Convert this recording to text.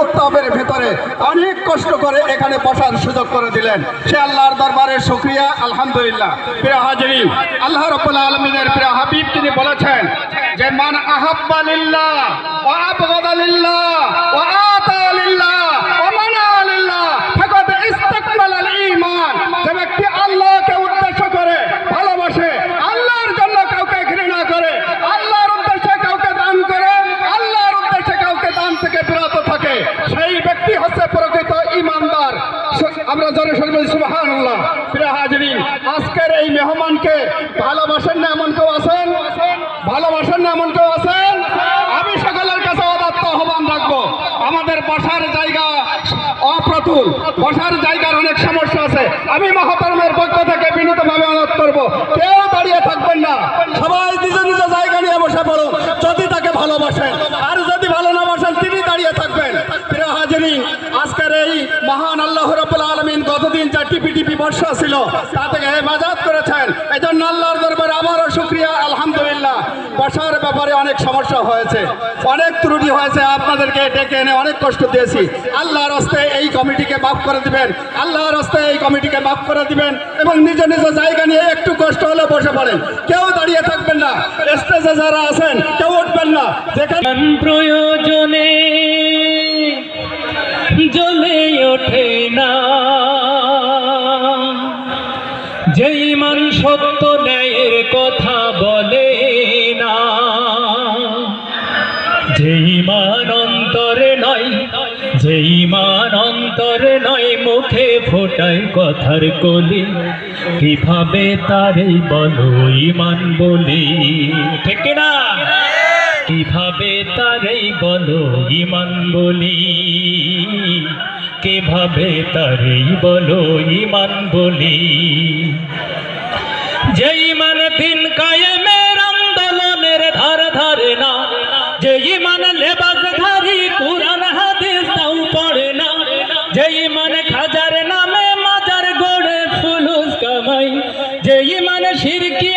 উত্তাপের ভেতরে অনেক কষ্ট করে এখানে বসার সুযোগ করে দিলেন। সে আল্লাহর দরবারে শুকরিয়া, আলহামদুলিল্লাহ। প্রিয় হাজিরিন, আল্লাহ রাব্বুল আলামিনের প্রিয় হাবিব তিনি বলেছেন যে মান আহাব্বা লিল্লাহ ওয়া আবগাদা লিল্লাহ ওয়া আতা লিল্লাহ ওয়া মানা লিল্লাহ ফাকাদ ইস্তাকমালাল ঈমান। যে ব্যক্তি আল্লাহকে উদ্দেশ্য করে ভালোবাসে, আল্লাহর জন্য কাউকে ঘৃণা করে, আল্লাহর উদ্দেশ্যে কাউকে দান করে, আল্লাহর উদ্দেশ্যে কাউকে দান থেকে বিরত থাকে, সেই ব্যক্তি হচ্ছে প্রকৃত ঈমানদার। আমরা জোরে সোরে বলি সুবহানাল্লাহ। প্রিয় হাজিরিন, আজকের এই মেহমানকে ভালোবাসেন না এমন কেউ আছেন? ভালোবাসেন না এমন কেউ আছেন? আমি সকলের কাছে অদাত্ত আহ্বান রাখবো, আমাদের বসার জায়গা অপ্রতুল, বসার জায়গার অনেক সমস্যা আছে। আমি মহতরমের পক্ষ থেকে বিনীতভাবে অনুরোধ করবো, কেউ দাঁড়িয়ে থাকবেন না, সবাই নিজ নিজ জায়গা নিয়ে বসে পড়ুন যদি তাকে ভালোবাসেন, আর যদি ভালো না বাসেন তিনি দাঁড়িয়ে থাকবেন। প্রিয় হাজিরিন, আজকের এই মহান আল্লাহ রাব্বুল আলামিন গতদিন যে টিপি বর্ষা ছিল তা থেকে হেফাজত করেছেন, এজন্য আল্লাহর দরবারে আবারও শুকরিয়া, আলহামদুলিল্লাহ। বসার ব্যাপারে অনেক সমস্যা হয়েছে, অনেক ত্রুটি হয়েছে, আপনাদেরকে ডেকে এনে অনেক কষ্ট দিয়েছি। আল্লাহর হস্তে এই কমিটিকে মাফ করে দিবেন, আল্লাহর হস্তে এই কমিটিকে মাফ করে দিবেন, এবং নিজ নিজ জায়গা নিয়ে একটু কষ্ট হলে বসে পড়েন, কেউ দাঁড়িয়ে থাকবেন না। স্টেজে যারা আছেন কেউ উঠবেন না, যেখানে প্রয়োজনে জ্বলে ওঠে না, যেই মান সত্য ন্যায়ের কথা বলে না, যেই মান অন্তরে নয়, যেই মান অন্তরে নয়, মুখে ফোটায় কথার কলি, কিভাবে তারই বলো ঈমান বলি, ঠিক না? কিভাবে তারই বলো ঈমান বলি, কিভাবে তারই বলো ঈমান বলি। যে ঈমান দিন কায়েমের আন্দোলনের ধার ধারে না, যে ঈমান লেবাসধারী কুরআন হাদিস তাও পড়ে না, যে ঈমান খাজার নামে মাজার গড়ে ফুলুস কামাই, যে ঈমান শিরকি